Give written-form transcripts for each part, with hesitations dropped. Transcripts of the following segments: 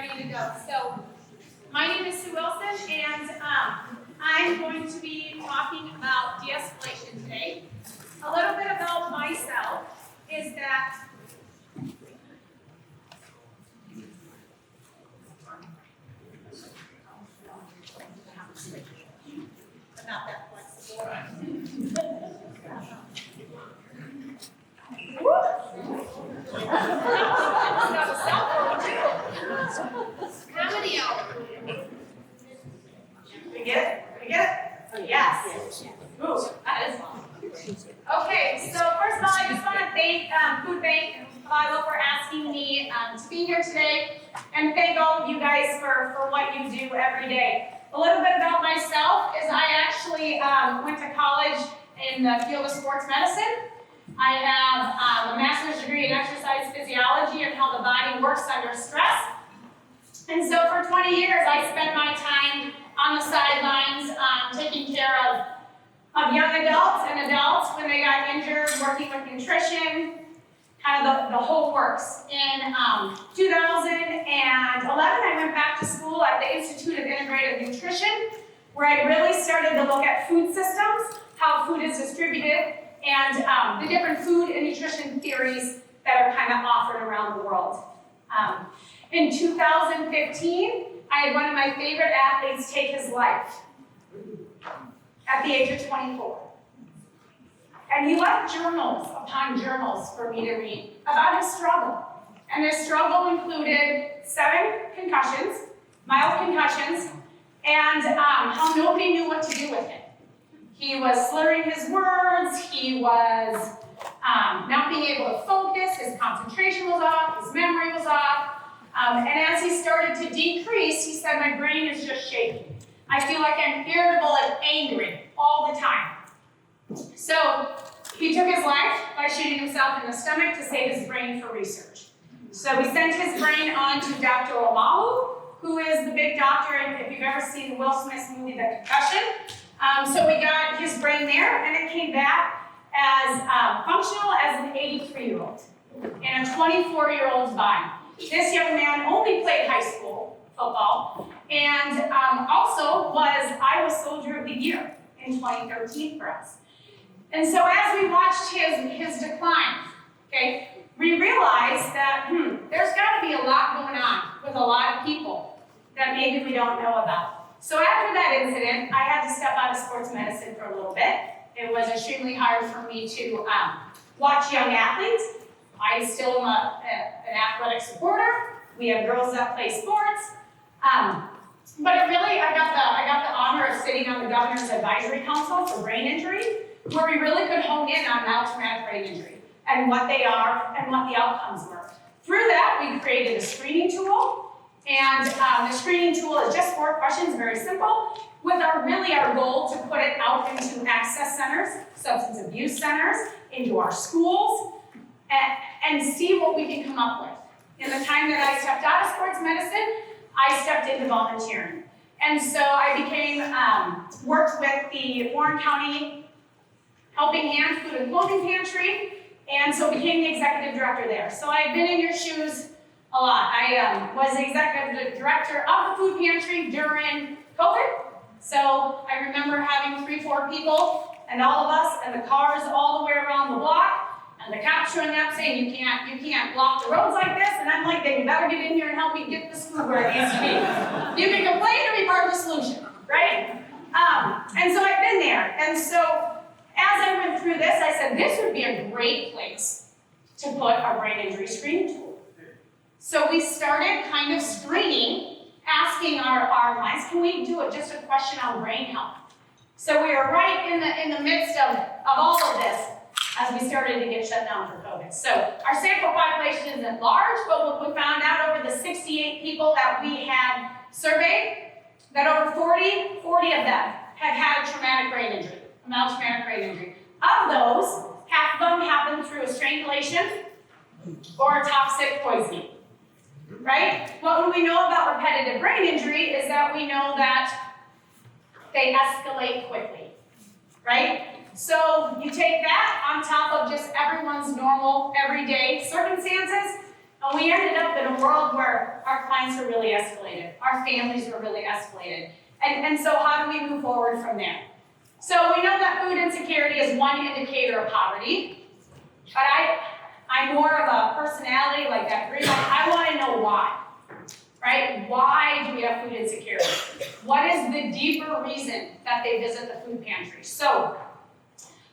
ready to go. So, my name is Sue Wilson, and I'm going to be talking about de-escalation today. A little bit about myself is that I'm not that flexible. Comedy hour. We get it? We get it? Yes. Ooh, that is long. Okay, so first of all, I just want to thank Food Bank and Philo for asking me to be here today, and thank all of you guys for what you do every day. A little bit about myself is I actually went to college in the field of sports medicine. I have a master's degree in exercise physiology and how the body works under stress. And so for 20 years, I spent my time on the sidelines taking care of young adults and adults when they got injured, working with nutrition, kind of the whole works. In 2011, I went back to school at the Institute of Integrative Nutrition, where I really started to look at food systems, how food is distributed, and the different food and nutrition theories that are kind of offered around the world. In 2015, I had one of my favorite athletes take his life at the age of 24. And he left journals upon journals for me to read about his struggle. And his struggle included 7 concussions, mild concussions, and how nobody knew what to do with him. He was slurring his words, he was not being able to focus, his concentration was off, his memory was off. And as he started to decrease, he said, my brain is just shaking. I feel like I'm irritable and angry all the time. So he took his life by shooting himself in the stomach to save his brain for research. So we sent his brain on to Dr. Omalu, who is the big doctor, if you've ever seen Will Smith's movie, The Concussion. So we got his brain there, and it came back as functional as an 83-year-old in a 24-year-old's body. This young man only played high school football, and also was Iowa Soldier of the Year in 2013 for us. And so as we watched his decline, okay, we realized that there's got to be a lot going on with a lot of people that maybe we don't know about. So after that incident, I had to step out of sports medicine for a little bit. It was extremely hard for me to watch young athletes. I still am an athletic supporter. We have girls that play sports. But I got the honor of sitting on the Governor's Advisory Council for brain injury, where we really could hone in on mild traumatic brain injury and what they are and what the outcomes were. Through that, we created a screening tool. And the screening tool is just 4 questions, very simple, with our goal to put it out into access centers, substance abuse centers, into our schools, and see what we can come up with. In the time that I stepped out of sports medicine, I stepped into volunteering. And so I worked with the Warren County Helping Hand Food and Clothing Pantry, and so became the executive director there. So I've been in your shoes a lot. I was the executive director of the food pantry during COVID. So I remember having 3-4 people and all of us and the cars all the way around the block and the cops showing up saying, you can't block the roads like this. And I'm like, then you better get in here and help me get this food where it needs to be. You can complain or be part of the solution, right? And so I've been there. And so as I went through this, I said, this would be a great place to put our brain injury screening tool. So we started kind of screening, asking our minds, can we do just a question on brain health? So we were right in the midst of all of this as we started to get shut down for COVID. So our sample population isn't large, but what we found out over the 68 people that we had surveyed, that over 40 of them had had a traumatic brain injury, a mild traumatic brain injury. Of those, half of them happened through a strangulation or toxic poisoning. Right? What we know about repetitive brain injury is that we know that they escalate quickly. Right? So you take that on top of just everyone's normal, everyday circumstances, And we ended up in a world where our clients were really escalated, our families were really escalated. And so how do we move forward from there? So we know that food insecurity is one indicator of poverty, but I'm more of a personality like that. I want to know why, right? Why do we have food insecurity? What is the deeper reason that they visit the food pantry? So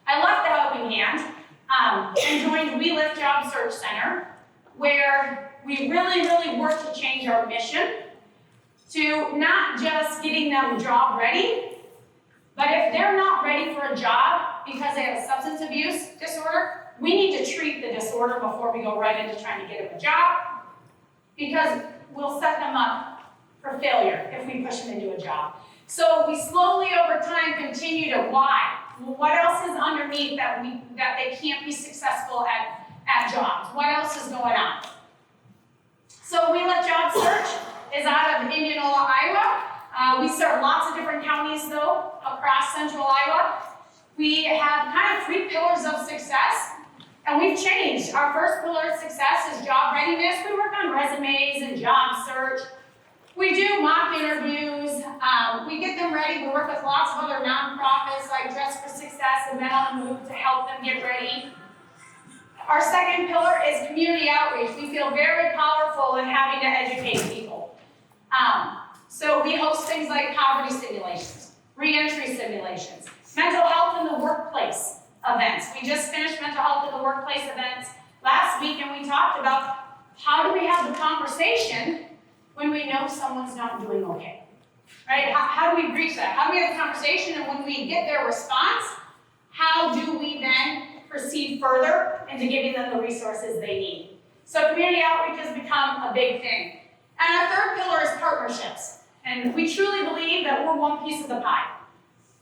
I left the Helping Hand and joined WeLIFT Job Search Center, where we really work to change our mission to not just getting them job ready, but if they're not ready for a job because they have a substance abuse disorder, we need to treat the disorder before we go right into trying to get them a job, because we'll set them up for failure if we push them into a job. So we slowly over time continue to why. What else is underneath that they can't be successful at jobs? What else is going on? So WeLIFT Job Search is out of Indianola, Iowa. We serve lots of different counties though across central Iowa. We have kind of 3 pillars of success, and we've changed. Our first pillar of success is job readiness. We work on resumes and job search. We do mock interviews. We get them ready. We work with lots of other nonprofits like Dress for Success and Men on the Move to help them get ready. Our second pillar is community outreach. We feel very powerful in having to educate people. So we host things like poverty simulations, re-entry simulations, mental health in the workplace events. We just finished mental health in the workplace events last week, and we talked about how do we have the conversation when we know someone's not doing okay, right? How do we breach that? How do we have the conversation, and when we get their response, how do we then proceed further into giving them the resources they need? So community outreach has become a big thing. And our third pillar is partnerships. And we truly believe that we're one piece of the pie.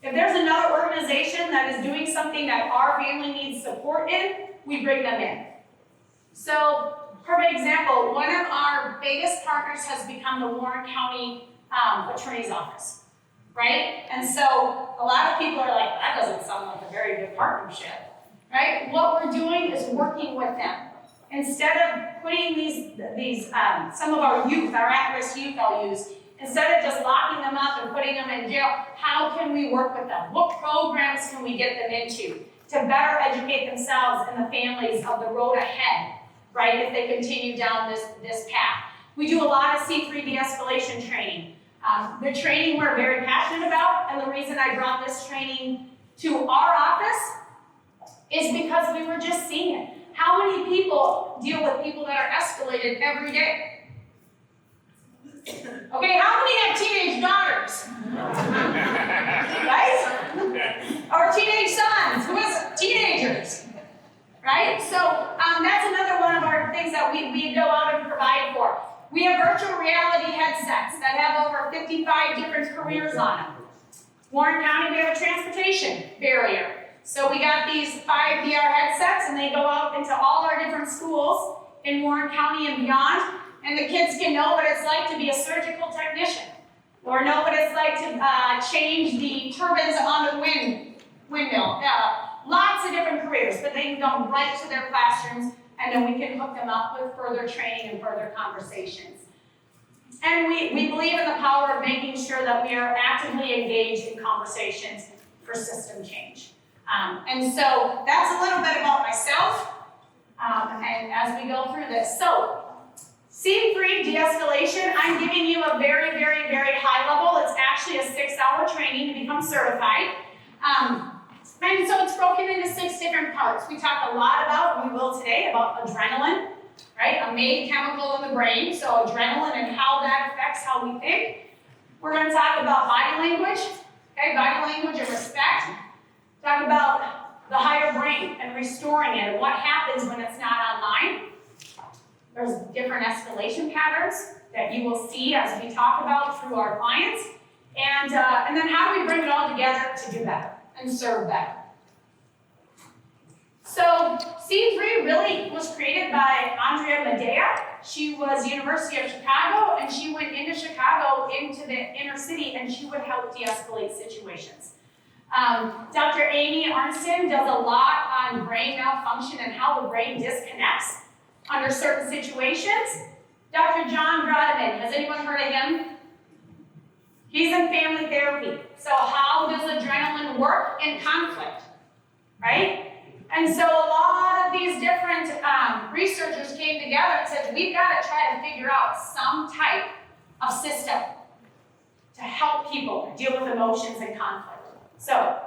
If there's another organization that is doing something that our family needs support in, we bring them in. So, perfect example, one of our biggest partners has become the Warren County Attorney's Office, right? And so a lot of people are like, that doesn't sound like a very good partnership, right? What we're doing is working with them. Instead of putting these some of our youth, our at-risk youth I'll use, instead of just locking them up and putting them in jail, how can we work with them? What programs can we get them into to better educate themselves and the families of the road ahead, right, if they continue down this path? We do a lot of C3 De-escalation training. The training we're very passionate about, and the reason I brought this training to our office is because we were just seeing it. How many people deal with people that are escalated every day? Okay, how many have teenage daughters? Right? Or teenage sons, who is teenagers? Right? So that's another one of our things that we go out and provide for. We have virtual reality headsets that have over 55 different careers on them. Warren County, we have a transportation barrier. So we got these 5 VR headsets, and they go out into all our different schools in Warren County and beyond, and the kids can know what it's like to be a surgical technician, or know what it's like to change the turbines on the windmill. Lots of different careers, but they can go right to their classrooms, and then we can hook them up with further training and further conversations. And we believe in the power of making sure that we are actively engaged in conversations for system change. And so that's a little bit about myself, and as we go through this. So, C3 De-escalation, I'm giving you a very high level. It's actually a 6-hour training to become certified. And so it's broken into 6 different parts. We talk a lot about, we will today, about adrenaline, right? A main chemical in the brain, so adrenaline and how that affects how we think. We're going to talk about body language, okay? Body language and respect. Talk about the higher brain and restoring it and what happens when it's not online. There's different escalation patterns that you will see as we talk about through our clients. And then how do we bring it all together to do better and serve better? So C3 really was created by Andrea Medea. She was University of Chicago, and she went into Chicago, into the inner city, and she would help de-escalate situations. Dr. Amy Arnsten does a lot on brain malfunction and how the brain disconnects. under certain situations. Dr. John Grodeman, has anyone heard of him? He's in family therapy. So how does adrenaline work in conflict, right? And so a lot of these different researchers came together and said, we've got to try to figure out some type of system to help people deal with emotions and conflict. So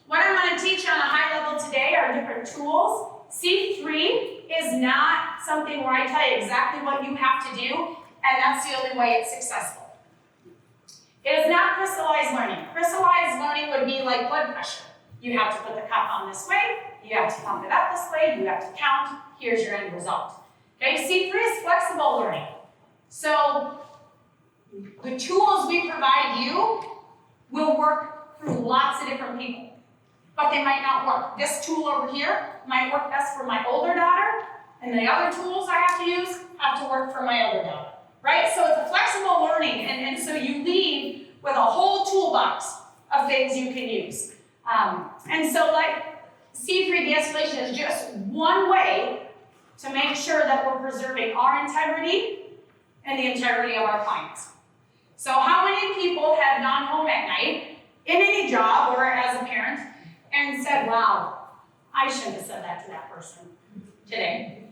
what I'm going to teach on a high level today are different tools. C3 is not something where I tell you exactly what you have to do, and that's the only way it's successful. It is not crystallized learning. Crystallized learning would be like blood pressure. You have to put the cup on this way, you have to pump it up this way, you have to count, here's your end result. Okay, C3 is flexible learning. So the tools we provide you will work for lots of different people, but they might not work. This tool over here might work best for my older daughter, and the other tools I have to use have to work for my older daughter, right? So it's a flexible learning, and so you leave with a whole toolbox of things you can use. And so like C3 De-escalation is just one way to make sure that we're preserving our integrity and the integrity of our clients. So how many people have gone home at night in any job or as a parent and said, wow, I shouldn't have said that to that person today.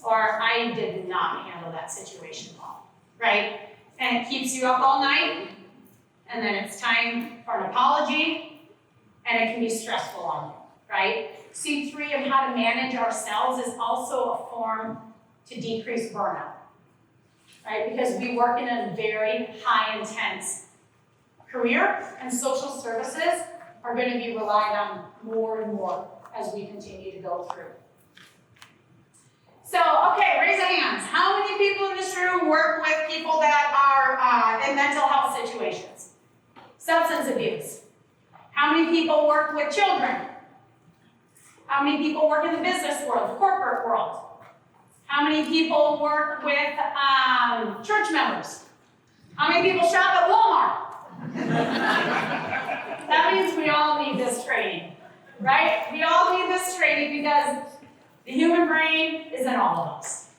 Or I did not handle that situation well, right? And it keeps you up all night, and then it's time for an apology, and it can be stressful on you, right? C3 and how to manage ourselves is also a form to decrease burnout, right? Because we work in a very high intense career, and social services are going to be relied on more and more as we continue to go through. So, okay, raise your hands. How many people in this room work with people that are in mental health situations? Substance abuse. How many people work with children? How many people work in the business world, the corporate world? How many people work with church members? How many people shop at Walmart? That means we all need this training, right? We all need this training because the human brain is in all of us.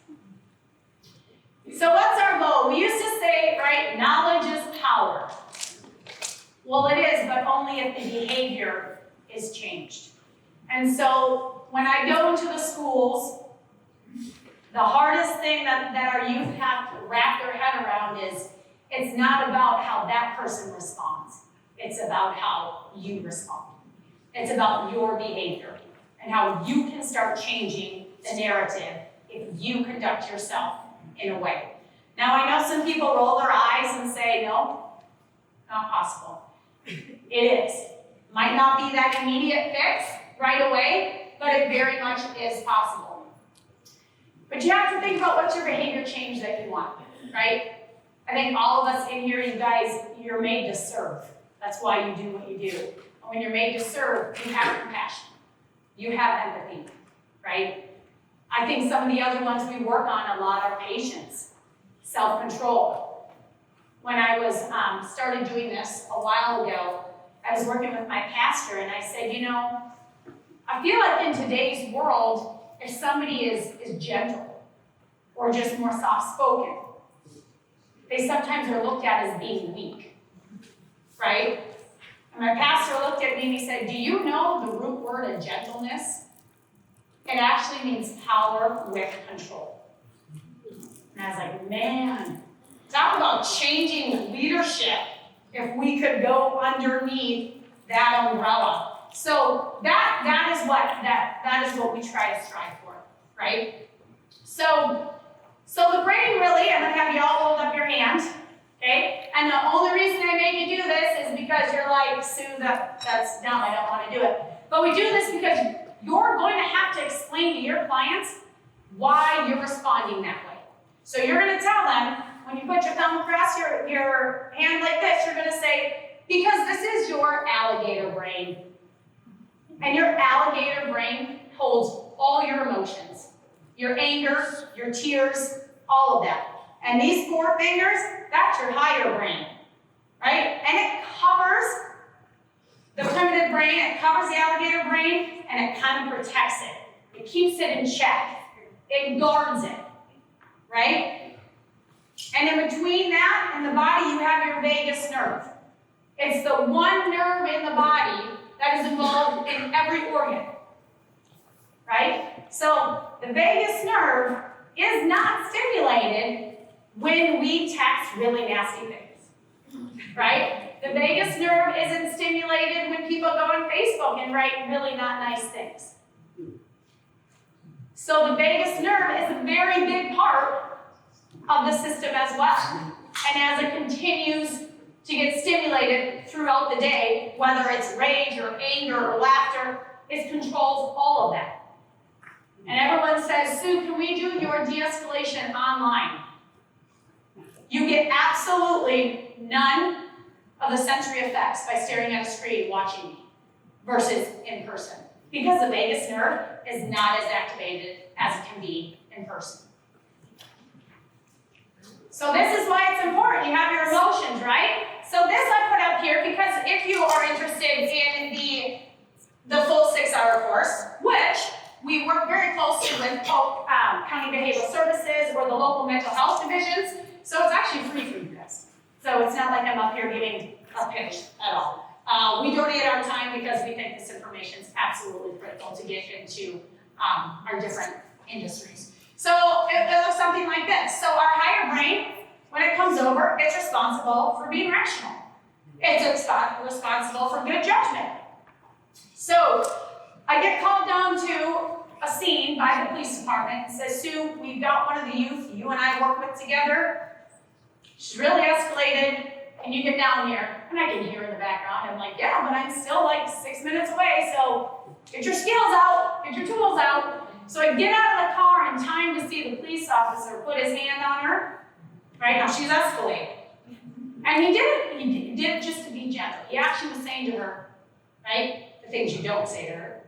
So what's our goal? We used to say, right, knowledge is power. Well, it is, but only if the behavior is changed. And so when I go into the schools, the hardest thing that our youth have to wrap their head around is it's not about how that person responds. It's about how you respond. It's about your behavior and how you can start changing the narrative if you conduct yourself in a way. Now, I know some people roll their eyes and say, no, not possible. It is. Might not be that immediate fix right away, but it very much is possible. But you have to think about what's your behavior change that you want, right? I think all of us in here, you guys, you're made to serve. That's why you do what you do. And when you're made to serve, you have compassion. You have empathy, right? I think some of the other ones we work on a lot are patience, self-control. When I was started doing this a while ago, I was working with my pastor, and I said, you know, I feel like in today's world, if somebody is gentle or just more soft-spoken, they sometimes are looked at as being weak, right? And my pastor looked at me and he said, do you know the root word of gentleness? It actually means power with control. And I was like, man, talk about changing leadership if we could go underneath that umbrella. So that is what we try to strive for, right? So the brain really, I'm going to have you all hold up your hand, okay? And the only reason I make you do this is because you're like, Sue, that's dumb, I don't want to do it. But we do this because you're going to have to explain to your clients why you're responding that way. So you're going to tell them, when you put your thumb across your hand like this, you're going to say, because this is your alligator brain. And your alligator brain holds all your emotions. Your anger, your tears, all of that. And these 4 fingers, that's your higher brain, right? And it covers the primitive brain, it covers the alligator brain, and it kind of protects it. It keeps it in check. It guards it, right? And in between that and the body, you have your vagus nerve. It's the one nerve in the body that is involved in every organ, right? So the vagus nerve is not stimulated when we text really nasty things, right? The vagus nerve isn't stimulated when people go on Facebook and write really not nice things. So the vagus nerve is a very big part of the system as well. And as it continues to get stimulated throughout the day, whether it's rage or anger or laughter, it controls all of that. And everyone says, Sue, can we do your de-escalation online? You get absolutely none of the sensory effects by staring at a screen watching me versus in person. Because the vagus nerve is not as activated as it can be in person. So this is why it's important. You have your emotions, right? So this I put up here because if you are interested in the full 6-hour course, which we work very closely with County Behavioral Services or the local mental health divisions, so it's actually free for you guys. So it's not like I'm up here giving a pitch at all. We donate our time because we think this information is absolutely critical to get into our different industries. So it looks something like this. So our higher brain, when it comes over, it's responsible for being rational. It's responsible for good judgment. So I get called down to a scene by the police department and says, Sue, we've got one of the youth you and I work with together. She's really escalated. Can you get down here? And I can hear in the background. I'm like, yeah, but I'm still like 6 minutes away, so get your skills out, get your tools out. So I get out of the car in time to see the police officer put his hand on her. Right now, she's escalating. And he did it just to be gentle. He actually was saying to her, right, the things you don't say to her.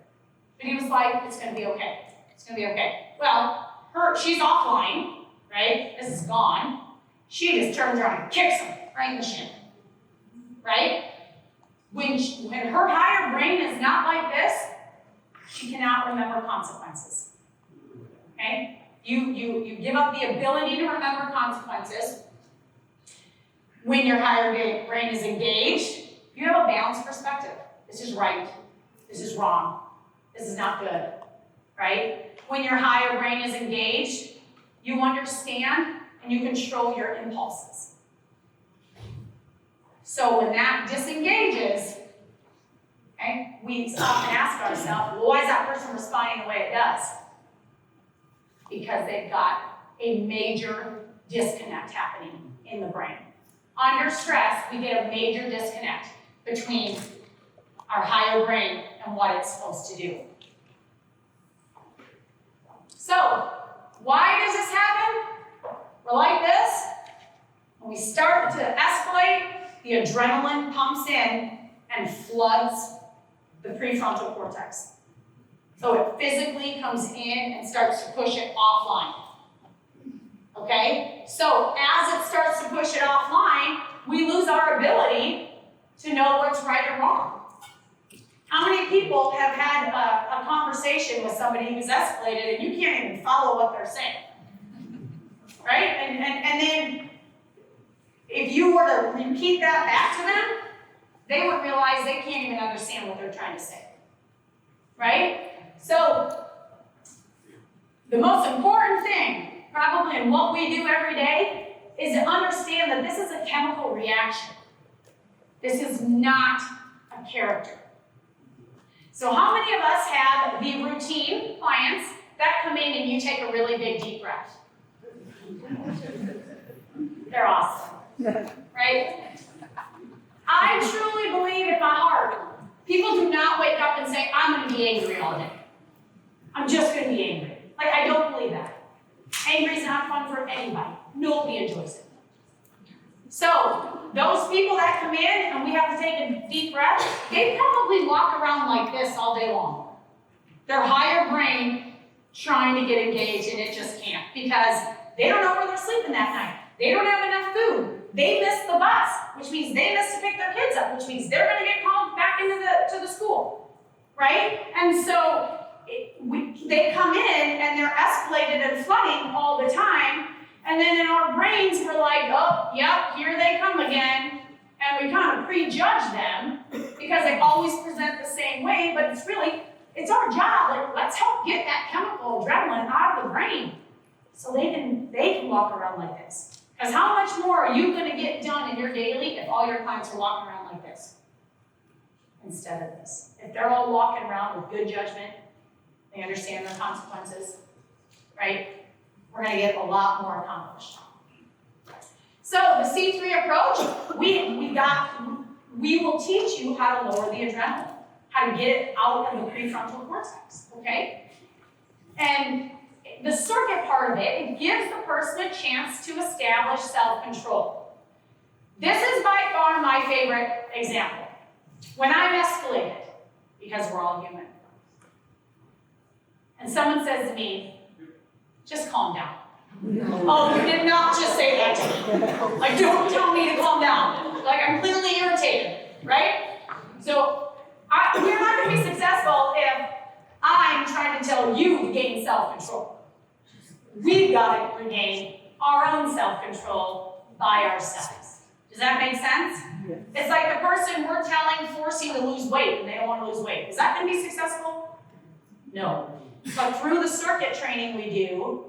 But he was like, it's going to be okay. It's going to be okay. Well, she's offline, right? This is gone. She just turns around and kicks him right in the shin, right? When her higher brain is not like this, she cannot remember consequences, okay? You give up the ability to remember consequences. When your higher brain is engaged, you have a balanced perspective. This is right. This is wrong. This is not good, right? When your higher brain is engaged, you understand and you control your impulses. So when that disengages, okay, we stop and ask ourselves, well, why is that person responding the way it does? Because they've got a major disconnect happening in the brain. Under stress, we get a major disconnect between our higher brain and what it's supposed to do. So, why does this happen? We're like this. When we start to escalate, the adrenaline pumps in and floods the prefrontal cortex. So it physically comes in and starts to push it offline. Okay? So as it starts to push it offline, we lose our ability to know what's right or wrong. How many people have had a conversation with somebody who's escalated and you can't even follow what they're saying? Right? And then if you were to repeat that back to them, they would realize they can't even understand what they're trying to say. Right? So, the most important thing, probably in what we do every day, is to understand that this is a chemical reaction. This is not a character. So how many of us have the routine clients that come in and you take a really big deep breath? They're awesome. Right? I truly believe in my heart, people do not wake up and say, I'm going to be angry all day. I'm just going to be angry. Like, I don't believe that. Angry is not fun for anybody. Nobody enjoys it. So, those people that come in and we have to take a deep breath, they probably walk around like this all day long. Their higher brain trying to get engaged and it just can't because they don't know where they're sleeping that night. They don't have enough food. They missed the bus, which means they missed to pick their kids up, which means they're going to get called back into the school, right? And so they come in and they're escalated and flooding all the time, and then in our brains we're like, oh, yep, here they come again, and we kind of prejudge them because they always present the same way, but it's our job, like, let's help get that chemical adrenaline out of the brain so they can walk around like this. Because how much more are you going to get done in your daily if all your clients are walking around like this instead of this? If they're all walking around with good judgment, they understand their consequences, right? We're going to get a lot more accomplished. So the C3 approach, we will teach you how to lower the adrenaline, how to get it out of the prefrontal cortex, okay? And the circuit part of it, it gives the person a chance to establish self-control. This is by far my favorite example. When I'm escalated, because we're all human, and someone says to me, just calm down. Oh, you did not just say that to me. Like, don't tell me to calm down. Like, I'm clearly irritated, right? So, we're not going to be successful if I'm trying to tell you to gain self-control. We've got to regain our own self-control by ourselves. Does that make sense? Yes. It's like the person we're forcing to lose weight, and they don't want to lose weight. Is that going to be successful? No. But through the circuit training we do,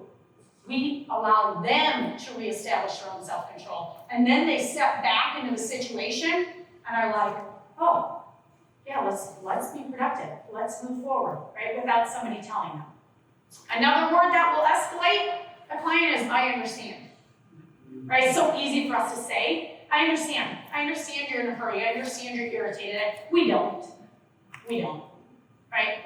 we allow them to reestablish their own self-control. And then they step back into the situation and are like, oh, yeah, let's be productive. Let's move forward, right? Without somebody telling them. Another word that will escalate a client is, I understand. Right? It's so easy for us to say, I understand. I understand you're in a hurry. I understand you're irritated. We don't. Right?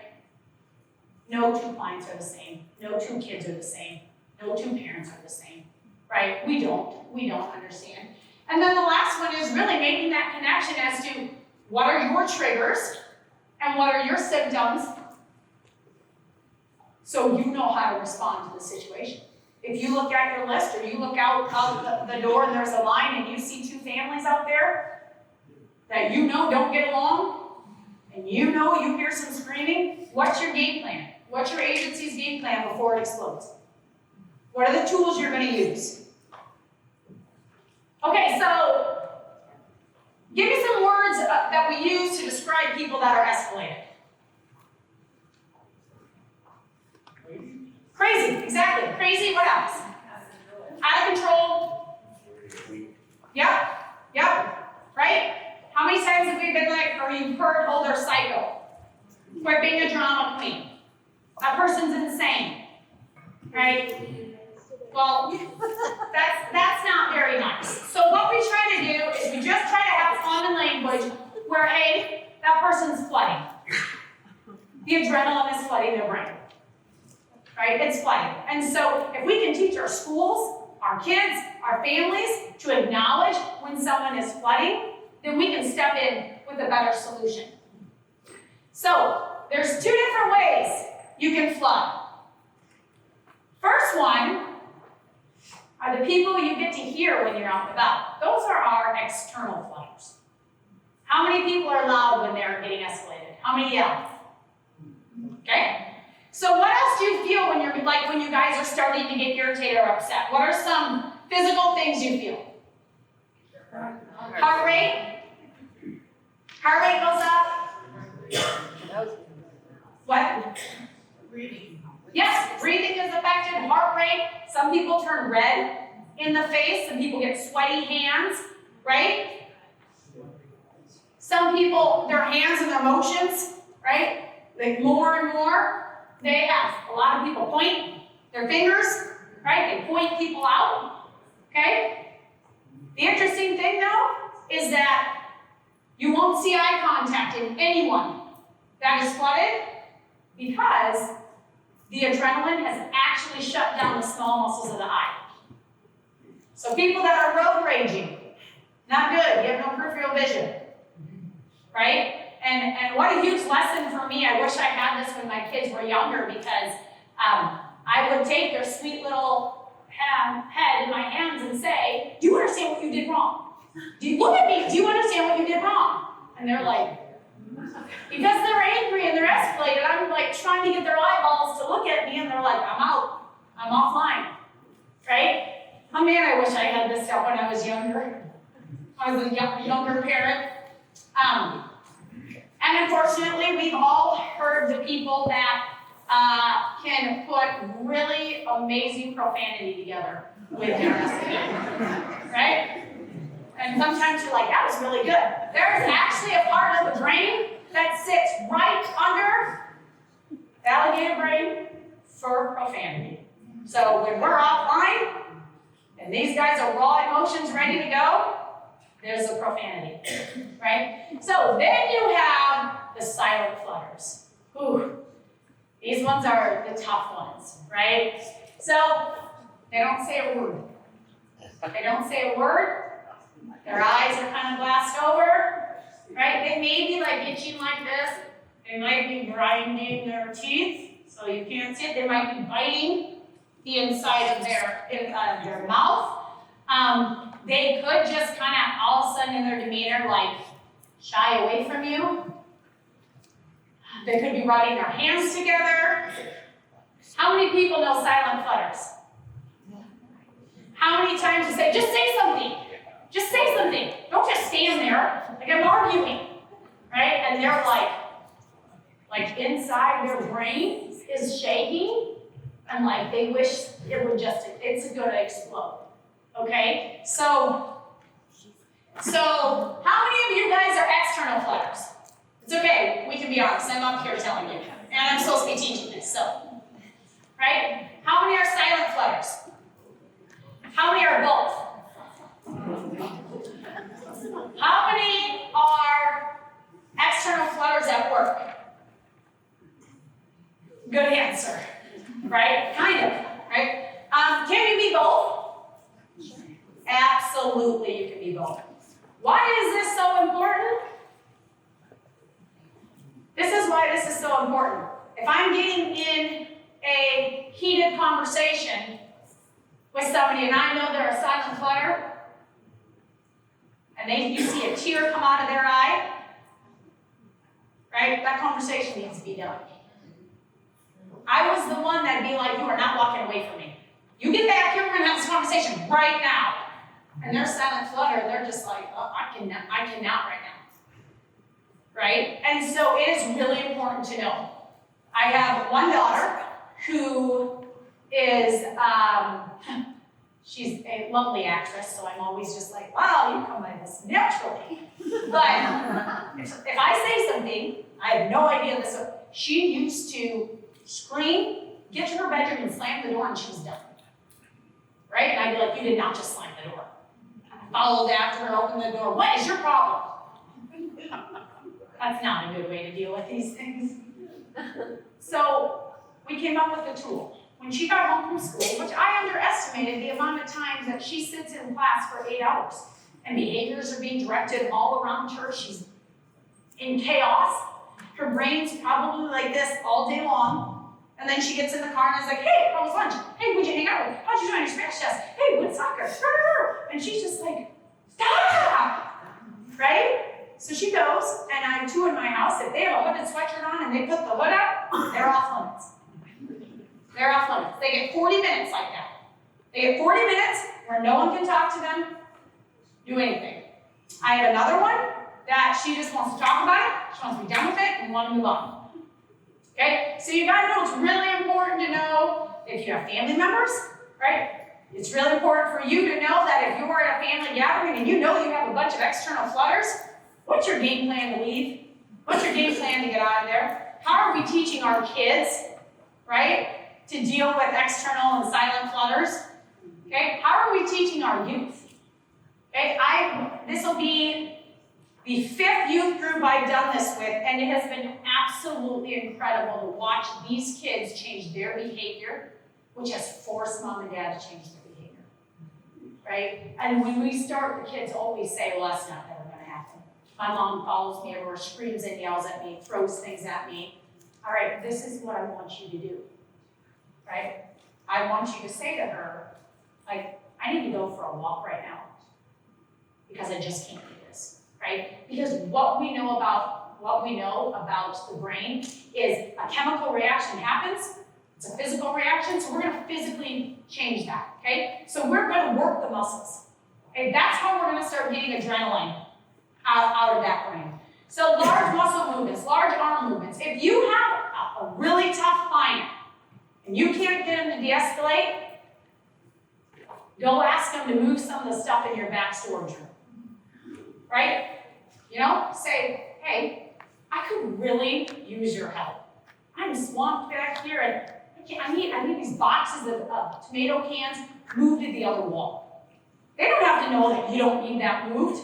No two clients are the same. No two kids are the same. No two parents are the same. Right? We don't understand. And then the last one is really making that connection as to what are your triggers and what are your symptoms, so you know how to respond to the situation. If you look at your list or you look out the door and there's a line and you see two families out there that you know don't get along, and you know you hear some screaming, what's your game plan? What's your agency's game plan before it explodes? What are the tools you're going to use? Okay, so give me some words that we use to describe people that are escalated. Crazy, exactly. Crazy, what else? Out of control. Yep, right? How many times have we been like, or you've heard, oh, they're psycho. Quit being a drama queen. That person's insane, right? Well, that's not very nice. So what we try to do is we just try to have common language where, hey, that person's flooding. The adrenaline is flooding their brain. Right? It's flooding. And so if we can teach our schools, our kids, our families to acknowledge when someone is flooding, then we can step in with a better solution. So there's two different ways you can flood. First one are the people you get to hear when you're out and about. Those are our external flooders. How many people are loud when they're getting escalated? How many yell? Okay? So what else do you feel when you guys are starting to get irritated or upset? What are some physical things you feel? Heart rate? Heart rate goes up? What? Breathing. Yes, breathing is affected. Heart rate. Some people turn red in the face. Some people get sweaty hands, right? Some people, their hands and their motions, right? Like more and more. They have, a lot of people point their fingers, right? They point people out, okay? The interesting thing, though, is that you won't see eye contact in anyone that is flooded because the adrenaline has actually shut down the small muscles of the eye. So people that are road raging, not good. You have no peripheral vision, right? And what a huge lesson for me. I wish I had this when my kids were younger because I would take their sweet little head in my hands and say, do you understand what you did wrong? Look at me. Do you understand what you did wrong? And they're like, Because they're angry and they're escalated, I'm like trying to get their eyeballs to look at me and they're like, I'm out, I'm offline, right? Oh man, I wish I had this stuff when I was younger. I was a younger parent. And unfortunately, we've all heard the people that can put really amazing profanity together with their escalation, right? And sometimes you're like, that was really good. There is actually a part of the brain that sits right under the alligator brain for profanity. So when we're offline, and these guys are raw emotions ready to go, there's the profanity, right? So then you have the silent flutters. Ooh, these ones are the tough ones, right? So they don't say a word. They don't say a word. Their eyes are kind of glassed over, right? They may be like itching like this. They might be grinding their teeth, so you can't see it. They might be biting the inside of their mouth. They could just kind of all of a sudden in their demeanor like shy away from you. They could be rubbing their hands together. How many people know silent flutters? How many times you say, just say something. Just say something. Don't just stand there like I'm arguing, right? And they're like inside their brain is shaking, and like they wish it would it's going to explode. Okay? So how many of you guys are external flutters? It's okay, we can be honest. I'm up here telling you, and I'm supposed to be teaching this. So, right? How many are silent flutters? How many are both? How many are external flutters at work? Good answer, right? Kind of, right? Can you be both? Absolutely, you can be both. Why is this so important? This is why this is so important. If I'm getting in a heated conversation with somebody and I know they're a silent flutter, and you see a tear come out of their eye, right? That conversation needs to be done. I was the one that'd be like, you are not walking away from me. You get back here, we're gonna have this conversation right now. And they're silent flutter, and they're just like, oh, I cannot right now. Right? And so it is really important to know. I have one daughter who is, she's a lovely actress, so I'm always just like, wow, you come by this naturally. But if I say something, I have no idea this. She used to scream, get to her bedroom and slam the door, and she was done. Right? And I'd be like, you did not just slam the door. I followed after her, opened the door. What is your problem? That's not a good way to deal with these things. So we came up with a tool. When she got home from school, which I underestimated the amount of times that she sits in class for 8 hours, and behaviors are being directed all around her. She's in chaos. Her brain's probably like this all day long. And then she gets in the car and is like, hey, how was lunch? Hey, who'd you hang out with? How'd you do on your Spanish test? Hey, what's soccer? And she's just like, stop! Right? So she goes, and I have two in my house. If they have a hooded sweatshirt on and they put the hood up, they're off limits. They're off limits. They get 40 minutes like that. They get 40 minutes where no one can talk to them, do anything. I have another one that she just wants to talk about it, she wants to be done with it, and want to move on. Okay? So you gotta know it's really important to know if you have family members, right? It's really important for you to know that if you're at a family gathering and you know you have a bunch of external flutters, what's your game plan to leave? What's your game plan to get out of there? How are we teaching our kids, right, to deal with external and silent flutters? Okay, how are we teaching our youth? Okay, this will be the 5th youth group I've done this with, and it has been absolutely incredible to watch these kids change their behavior, which has forced mom and dad to change their behavior, right? And when we start, the kids always say, well, that's not never going to happen. My mom follows me everywhere, screams and yells at me, throws things at me. All right, this is what I want you to do, right? I want you to say to her, like, I need to go for a walk right now because I just can't do this, right? right? Because what we know about the brain is a chemical reaction happens, it's a physical reaction, so we're gonna physically change that, okay? So we're gonna work the muscles, okay? That's how we're gonna start getting adrenaline out of that brain. So large muscle movements, large arm movements. If you have a really tough client and you can't get them to de-escalate, go ask them to move some of the stuff in your back storage room, right? You know, say, hey, I could really use your help. I'm swamped back here and I need these boxes of tomato cans moved to the other wall. They don't have to know that you don't need that moved,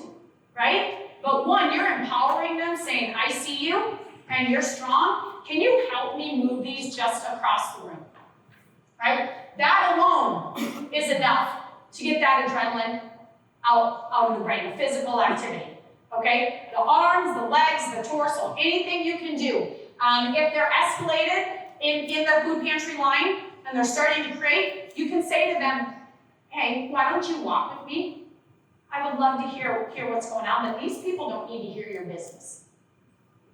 right? But one, you're empowering them, saying, I see you and you're strong. Can you help me move these just across the room, right? That alone is enough to get that adrenaline out of the brain, the physical activity, okay? The arms, the legs, the torso, anything you can do. If they're escalated in their food pantry line and they're starting to crave, you can say to them, hey, why don't you walk with me? I would love to hear what's going on, but these people don't need to hear your business.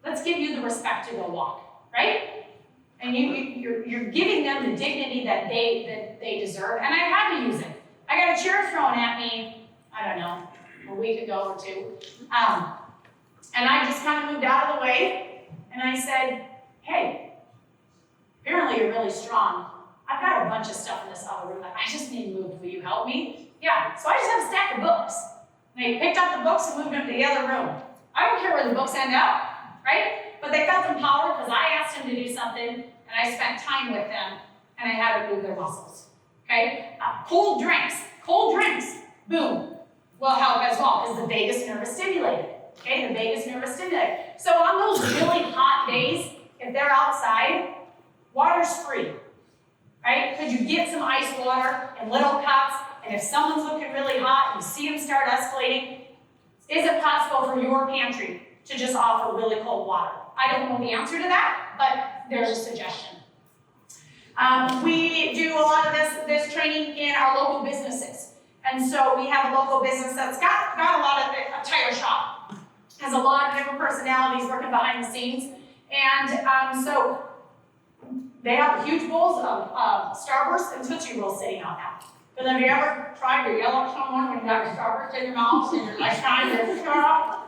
Let's give you the respect to go walk, right? And you're giving them the dignity that they deserve, and I had to use it. I got a chair thrown at me, I don't know, a week ago or two, and I just kind of moved out of the way, and I said, hey, apparently you're really strong. I've got a bunch of stuff in this other room that I just need moved. Will you help me? Yeah, so I just have a stack of books. And they picked up the books and moved them to the other room. I don't care where the books end up, right? But they felt empowered because I asked them to do something, and I spent time with them, and I had to move their muscles, okay? Cold drinks, boom, will help as well, because the vagus nerve is stimulated, okay? The vagus nerve is stimulated. So on those really hot days, if they're outside, water's free, right? Could you get some ice water in little cups? And if someone's looking really hot and you see them start escalating, is it possible for your pantry to just offer really cold water? I don't know the answer to that, but there's a suggestion. We do a lot of this training in our local businesses. And so we have a local business that's got a lot of a tire shop, has a lot of different personalities working behind the scenes. And so they have huge bowls of Starburst and Tootsie Rolls sitting out now. But have you ever tried to yell at someone when you got a Starburst in your mouth and you're like trying to shut up?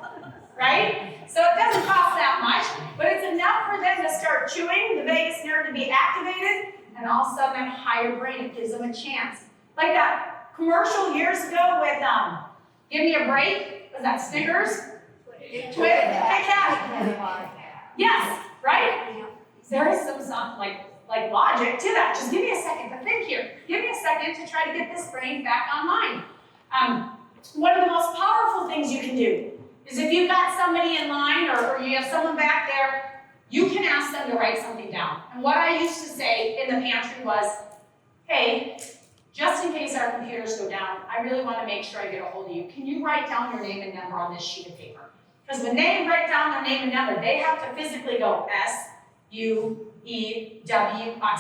Right? So it doesn't cost that much, but it's enough for them to start chewing, the vagus nerve to be activated, and all of a sudden that higher brain, it gives them a chance. Like that commercial years ago with Give Me a Break, was that Snickers? Kit Kat. Yes, right? There is some like logic to that. Just give me a second to think here. Give me a second to try to get this brain back online. One of the most powerful things you can do is if you've got somebody in line or you have someone back there, you can ask them to write something down. And what I used to say in the pantry was, hey, just in case our computers go down, I really want to make sure I get a hold of you. Can you write down your name and number on this sheet of paper? Because when they write down their name and number, they have to physically go S-U-E-W-I.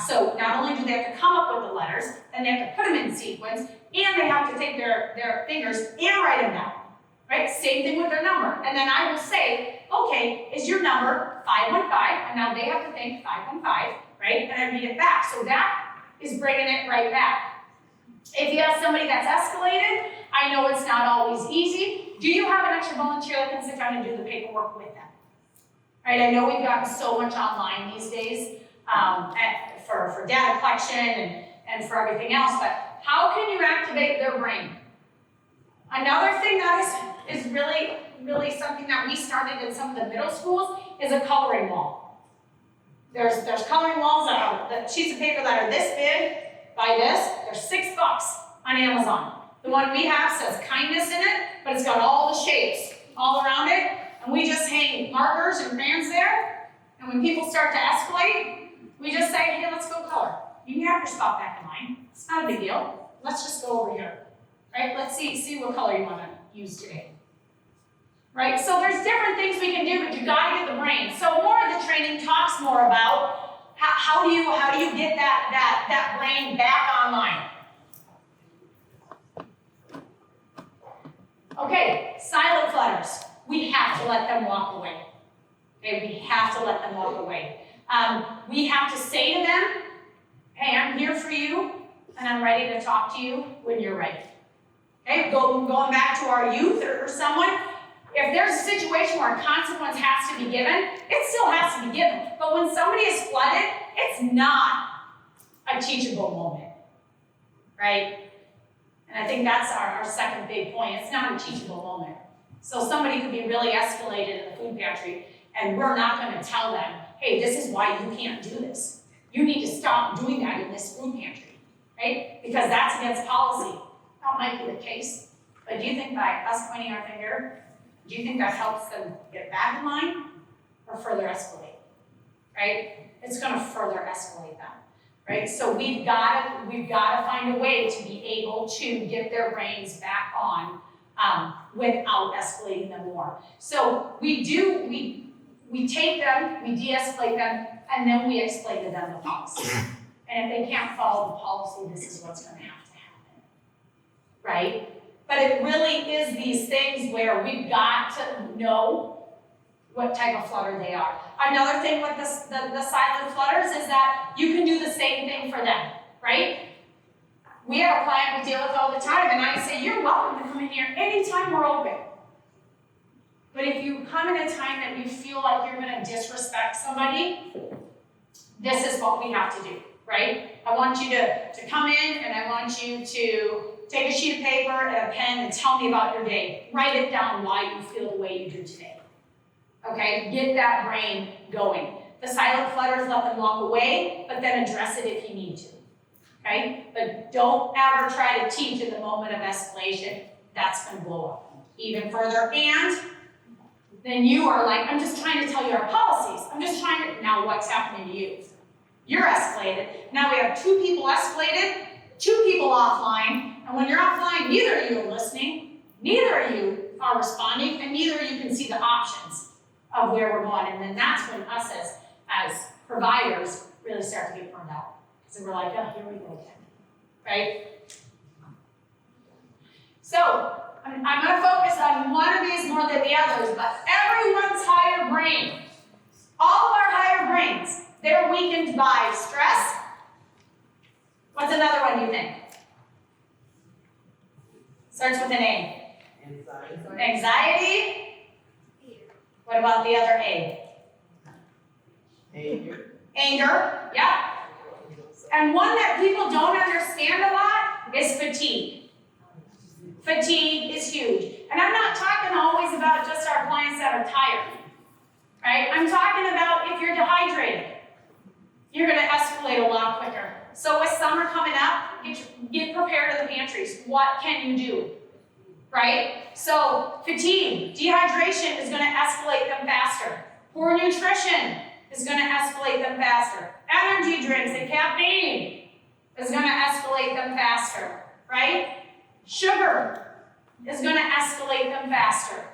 So not only do they have to come up with the letters, then they have to put them in sequence, and they have to take their fingers and write them down. Right? Same thing with their number. And then I will say, okay, is your number 515? And now they have to think 515, right? And I read it back. So that is bringing it right back. If you have somebody that's escalated, I know it's not always easy. Do you have an extra volunteer that can sit down and do the paperwork with them? Right? I know we've gotten so much online these days for data collection and for everything else, but how can you activate their brain? Another thing that is really, really something that we started in some of the middle schools is a coloring wall. There's coloring walls that are the sheets of paper that are this big by this. They're $6 on Amazon. The one we have says kindness in it, but it's got all the shapes all around it. And we just hang markers and crayons there. And when people start to escalate, we just say, hey, let's go color. You can have your spot back in line. It's not a big deal. Let's just go over here. Right? Let's see what color you want to use today. Right? So there's different things we can do, but you got to get the brain. So more of the training talks more about how do you get that brain back online. Okay, silent flutters. we have to let them walk away. Okay, we have to let them walk away. We have to say to them, hey, I'm here for you, and I'm ready to talk to you when you're ready. Okay, going back to our youth or someone, if there's a situation where a consequence has to be given, it still has to be given. But when somebody is flooded, it's not a teachable moment, right? And I think that's our second big point. It's not a teachable moment. So somebody could be really escalated in the food pantry, and we're not going to tell them, hey, this is why you can't do this. You need to stop doing that in this food pantry, right? Because that's against policy. That might be the case. But do you think by us pointing our finger, do you think that helps them get back in line or further escalate, right? It's going to further escalate them, right? So we've got to find a way to be able to get their brains back on without escalating them more. So we take them, we de-escalate them, and then we explain to them the policy. And if they can't follow the policy, this is what's going to have to happen, right? But it really is these things where we've got to know what type of flutter they are. Another thing with the silent flutters is that you can do the same thing for them, right? We have a client we deal with all the time, and I say, you're welcome to come in here anytime we're open. But if you come in a time that you feel like you're going to disrespect somebody, this is what we have to do, right? I want you to come in, and I want you to take a sheet of paper and a pen and tell me about your day. Write it down why you feel the way you do today. Okay? Get that brain going. The silent flutters, let them walk away, but then address it if you need to. Okay? But don't ever try to teach in the moment of escalation. That's going to blow up even further. And then you are like, I'm just trying to tell you our policies. I'm just trying to, now what's happening to you? You're escalated. Now we have 2 people escalated, 2 people offline, and when you're offline, neither of you are listening, neither of you are responding, and neither of you can see the options of where we're going. And then that's when us as providers really start to get burned out. So we're like, oh, here we go again, right? So I'm going to focus on one of these more than the others, but everyone's higher brain, all of our higher brains, they're weakened by stress. What's another one you think? Starts with an A. Anxiety. What about the other A? Anger, yeah. And one that people don't understand a lot is fatigue. Fatigue is huge. And I'm not talking always about just our clients that are tired, right? I'm talking about if you're dehydrated, you're going to escalate a lot quicker. So with summer coming up, get prepared in the pantries. What can you do, right? So fatigue, dehydration is going to escalate them faster. Poor nutrition is going to escalate them faster. Energy drinks and caffeine is going to escalate them faster, right? Sugar is going to escalate them faster,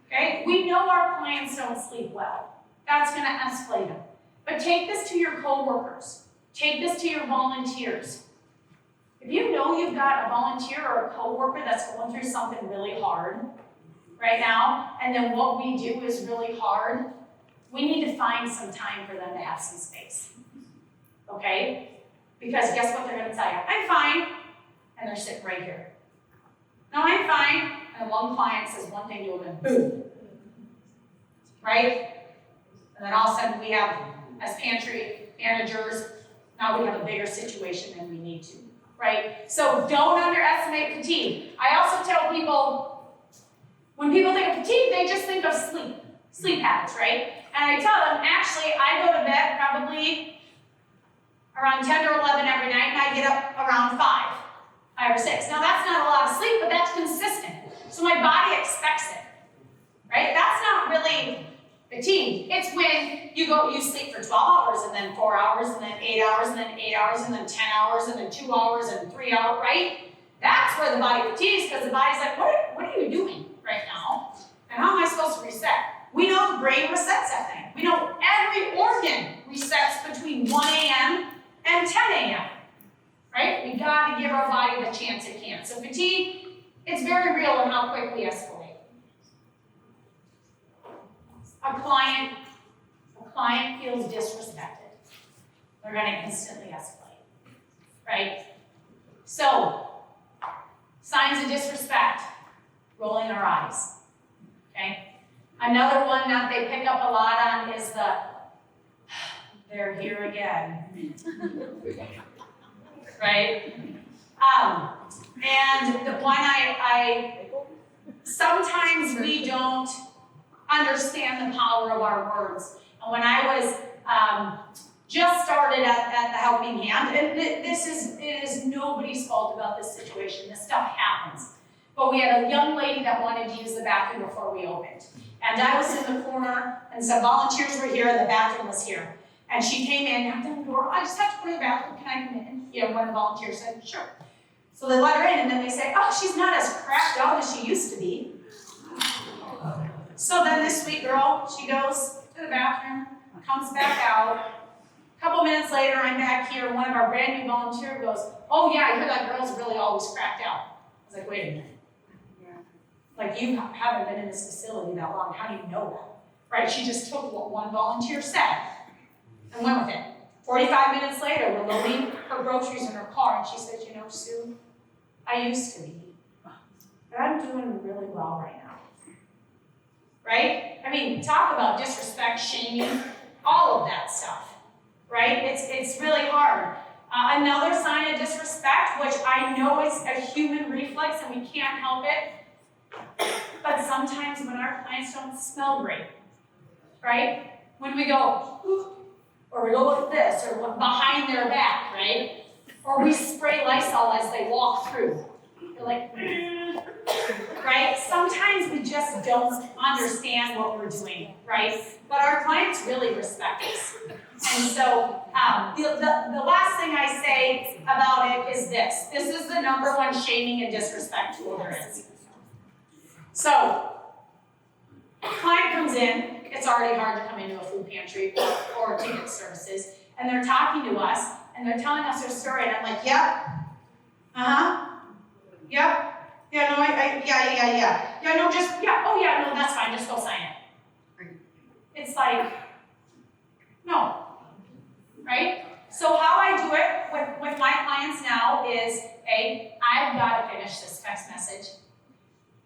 okay? We know our clients don't sleep well. That's going to escalate them. But take this to your coworkers. Take this to your volunteers. If you know you've got a volunteer or a coworker that's going through something really hard right now, and then what we do is really hard, we need to find some time for them to have some space, okay? Because guess what they're going to tell you? I'm fine, and they're sitting right here. No, I'm fine, and one client says one thing to them, and boom, right? And then all of a sudden we have, as pantry managers, now we have a bigger situation than we need to, right? So don't underestimate fatigue. I also tell people, when people think of fatigue, they just think of sleep habits, right? And I tell them, actually, I go to bed probably around 10 or 11 every night, and I get up around 5 or 6. Now, that's not a lot of sleep, but that's consistent. So my body expects it, right? That's not really fatigue. It's when you sleep for 12 hours, and then 4 hours, and then 8 hours, and then 8 hours, and then 10 hours, and then 2 hours, and 3 hours, right? That's where the body fatigues, because the body's like, what are you doing right now? And how am I supposed to reset? We know the brain resets that thing. We know every organ resets between 1 a.m. and 10 a.m., right? We got to give our body the chance it can. So fatigue, it's very real in how quick we escalate. client feels disrespected, they're going to instantly escalate, right? So, signs of disrespect, rolling our eyes, okay? Another one that they pick up a lot on is the, they're here again, right? And the one sometimes we don't understand the power of our words. And when I was just started at the Helping Hand, and it is nobody's fault about this situation. This stuff happens. But we had a young lady that wanted to use the bathroom before we opened. And I was in the corner, and some volunteers were here, and the bathroom was here. And she came in, knocked on the door, I just have to go to the bathroom, can I come in? You know, one of the volunteers said, sure. So they let her in, and then they say, oh, she's not as cracked out as she used to be. So then this sweet girl, she goes to the bathroom, comes back out. A couple minutes later, I'm back here, one of our brand new volunteers goes, oh yeah, I hear that girl's really always cracked out. I was like, wait a minute. Like, you haven't been in this facility that long, how do you know that? Right, she just took what one volunteer said and went with it. 45 minutes later, we're loading her groceries in her car, and she said, you know, Sue, I used to be, but I'm doing really well right now. Right? I mean, talk about disrespect, shaming, all of that stuff. Right? It's really hard. Another sign of disrespect, which I know is a human reflex and we can't help it, but sometimes when our clients don't smell great, right? When we go, ooh, or we go like this, or behind their back, right? Or we spray Lysol as they walk through. You're like, right? Sometimes we just don't understand what we're doing, right? But our clients really respect us. And so the last thing I say about it is this. This is the number one shaming and disrespect tool there is. So, client comes in, it's already hard to come into a food pantry or to get services, and they're talking to us, and they're telling us their story, and I'm like, yep, yep, yeah, no, yeah, no, just, yeah, oh yeah, no, that's fine, just go sign it. It's like, no, right? So how I do it with my clients now is, hey, I've got to finish this text message,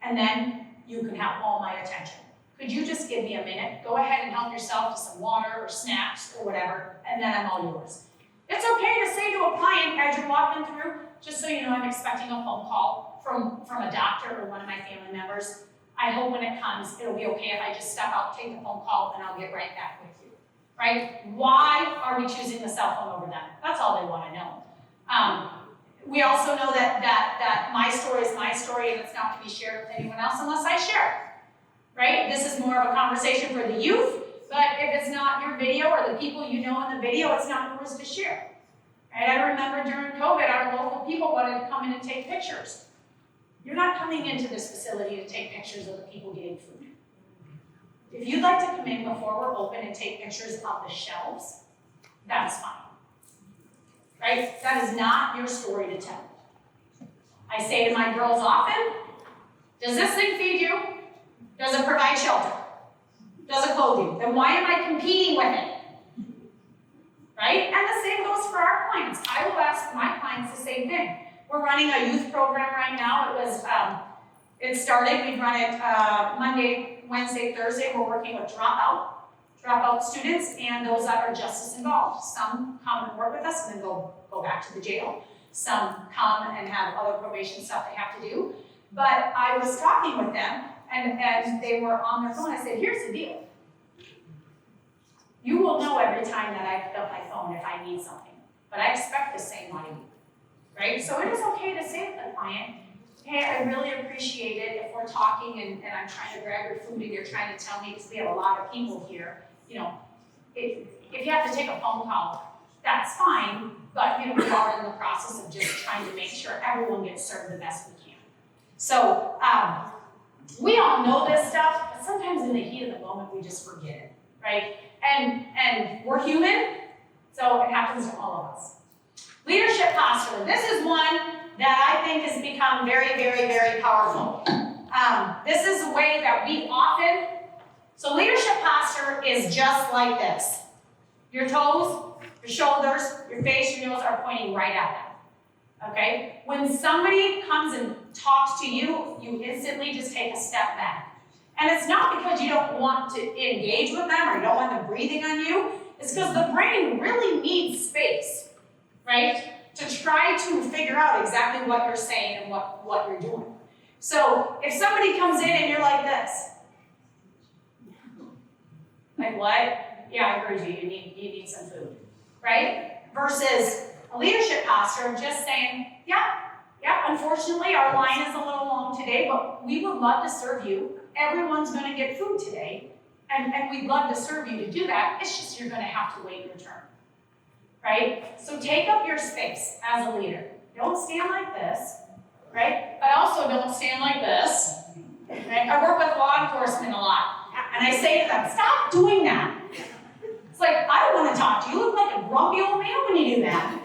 and then you can have all my attention. Could you just give me a minute? Go ahead and help yourself to some water or snacks or whatever, and then I'm all yours. It's okay to say to a client as you're walking through, just so you know, I'm expecting a phone call from a doctor or one of my family members. I hope when it comes, it'll be okay if I just step out, take the phone call, and I'll get right back with you, right? Why are we choosing the cell phone over them? That's all they want to know. We also know that my story is my story, and it's not to be shared with anyone else unless I share it, right? This is more of a conversation for the youth, but if it's not your video or the people you know in the video, it's not yours to share. Right? I remember during COVID, our local people wanted to come in and take pictures. You're not coming into this facility to take pictures of the people getting food. If you'd like to come in before we're open and take pictures of the shelves, that's fine. Right? That is not your story to tell. I say to my girls often, does this thing feed you? Does it provide shelter? Does it clothe you? Then why am I competing with it? Right? And the same goes for our clients. I will ask my clients the same thing. We're running a youth program right now. It started, we run it Monday, Wednesday, Thursday. We're working with dropout students and those that are justice involved. Some come and work with us and then go back to the jail. Some come and have other probation stuff they have to do. But I was talking with them and they were on their phone. I said, here's the deal. You will know every time that I pick up my phone if I need something. But I expect the same out of you. Right? So it is okay to say to the client, hey, I really appreciate it if we're talking and I'm trying to grab your food and you're trying to tell me, because we have a lot of people here, you know, if you have to take a phone call, that's fine, but you know, we are in the process of just trying to make sure everyone gets served the best we can. So we all know this stuff, but sometimes in the heat of the moment we just forget it, right? And we're human, so it happens to all of us. Leadership posture. This is one that I think has become very, very, very powerful. This is a way that we often, so leadership posture is just like this. Your toes, your shoulders, your face, your nose are pointing right at them. Okay? When somebody comes and talks to you, you instantly just take a step back. And it's not because you don't want to engage with them or you don't want them breathing on you. It's because the brain really needs space, right? To try to figure out exactly what you're saying and what you're doing. So if somebody comes in and you're like this, like what? Yeah, I heard you. You need some food, right? Versus a leadership posture of just saying, yeah, unfortunately our line is a little long today, but we would love to serve you. Everyone's going to get food today, and we'd love to serve you to do that. It's just you're going to have to wait your turn, right? So take up your space as a leader. Don't stand like this, right? But also don't stand like this. Right? I work with law enforcement a lot, and I say to them, stop doing that. It's like, I don't want to talk to you. You look like a grumpy old man when you do that.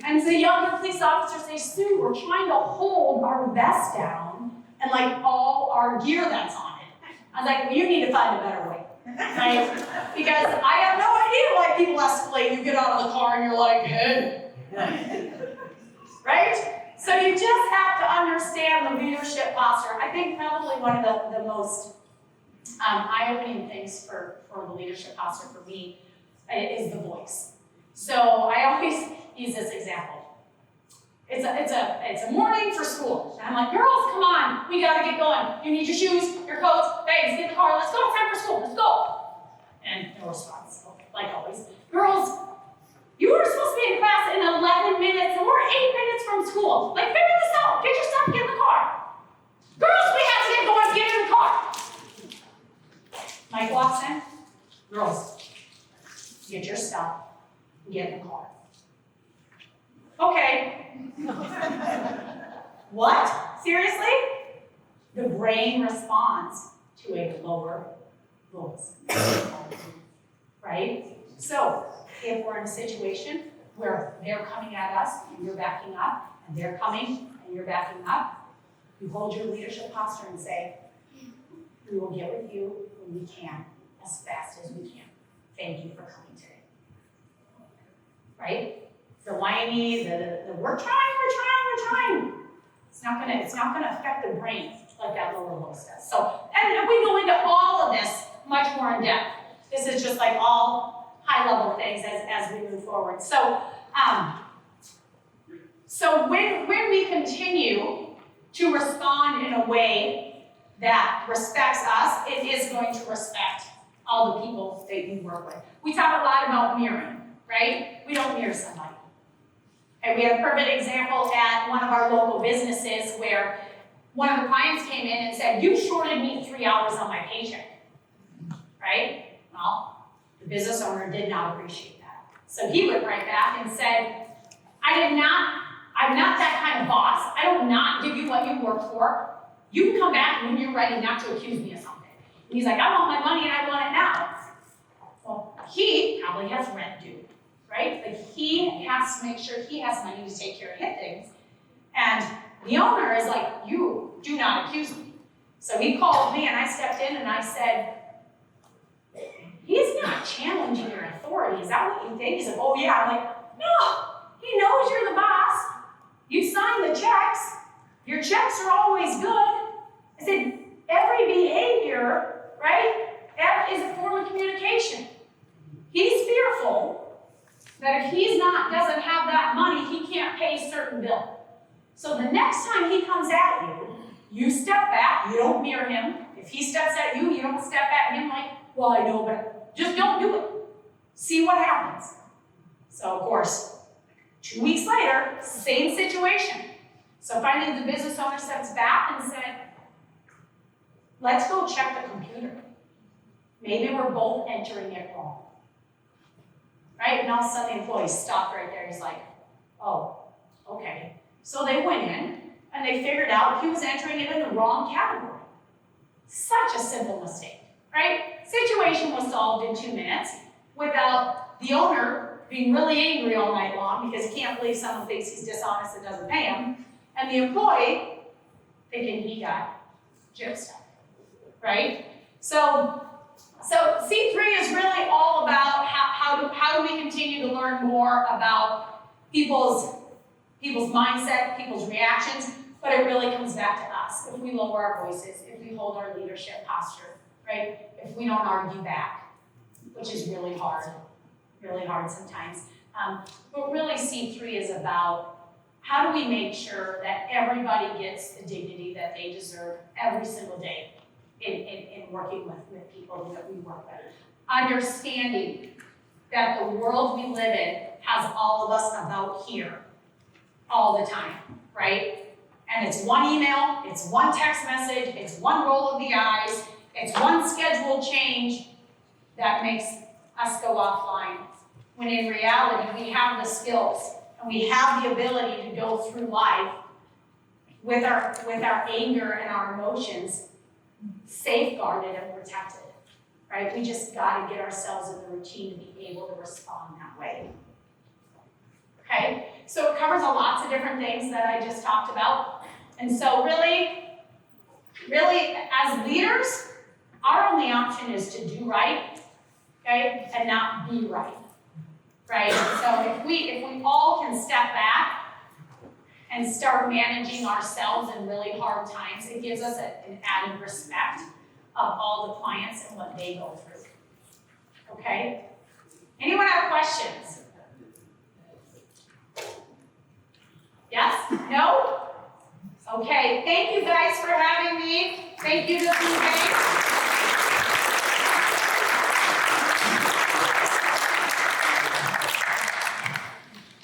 And the younger police officers say, Sue, we're trying to hold our vest down and like all our gear that's on it. I was like, well, you need to find a better way. Right? Because I have no idea why people escalate. You get out of the car and you're like, hey. Right? So you just have to understand the leadership posture. I think probably one of the most eye-opening things for the leadership posture for me is the voice. So I always use this example. It's a morning for school. And I'm like, girls, come on, we gotta get going. You need your shoes, your coats, bags, get in the car, let's go, it's time for school, let's go. And no response, like always. Girls, you were supposed to be in class in 11 minutes and we're 8 minutes from school. Like, figure this out, get your stuff, get in the car. Girls, we have to get going, get in the car. Mike walks in, girls, get your stuff, and get in the car. Okay. What? Seriously? The brain responds to a lower voice. Right? So, if we're in a situation where they're coming at us and you're backing up, and they're coming and you're backing up, you hold your leadership posture and say, we will get with you when we can, as fast as we can. Thank you for coming today. Right? The whiny, the we're trying. It's not gonna affect the brain like that lower voice does. So, and we go into all of this much more in depth. This is just like all high level things as we move forward. So, when we continue to respond in a way that respects us, it is going to respect all the people that you work with. We talk a lot about mirroring, right? We don't mirror somebody. And we had a perfect example at one of our local businesses where one of the clients came in and said, you shorted me 3 hours on my paycheck, right? Well, the business owner did not appreciate that. So he went right back and said, I'm not that kind of boss. I will not give you what you work for. You can come back when you're ready not to accuse me of something. And he's like, I want my money and I want it now. Well, he probably has rent due. Right? Like he has to make sure he has money to take care of his things. And the owner is like, you do not accuse me. So he called me and I stepped in and I said, he's not challenging your authority. Is that what you think? He said, oh yeah. I'm like, no, he knows you're the boss. You sign the checks. Your checks are always good. I said, every behavior, right, that is a form of communication. He's fearful that if he's doesn't have that money, he can't pay a certain bill. So the next time he comes at you, you step back, you don't mirror him. If he steps at you, you don't step at him like, well, I know, but just don't do it. See what happens. So of course, 2 weeks later, same situation. So finally the business owner steps back and said, let's go check the computer. Maybe we're both entering it wrong. Right? And all of a sudden the employee stopped right there. He's like, oh, okay. So they went in and they figured out he was entering it in the wrong category. Such a simple mistake, right? Situation was solved in 2 minutes without the owner being really angry all night long because he can't believe someone thinks he's dishonest and doesn't pay him, and the employee thinking he got gypped, right? So C3 is really all about how do learn more about people's mindset, people's reactions, but it really comes back to us. If we lower our voices, if we hold our leadership posture, right? If we don't argue back, which is really hard sometimes. But really C3 is about how do we make sure that everybody gets the dignity that they deserve every single day in working with people that we work with. Understanding that the world we live in has all of us about here all the time, right? And it's one email, it's one text message, it's one roll of the eyes, it's one schedule change that makes us go offline. When in reality, we have the skills and we have the ability to go through life with our anger and our emotions safeguarded and protected, right? We just got to get ourselves in the routine to be able to respond that way. Okay, so it covers lots of different things that I just talked about. And so really, as leaders, our only option is to do right, okay, and not be right, right? So if we all can step back and start managing ourselves in really hard times, it gives us an added respect of all the clients and what they go through, okay? Anyone have questions? Yes? No? Okay, thank you guys for having me. Thank you to the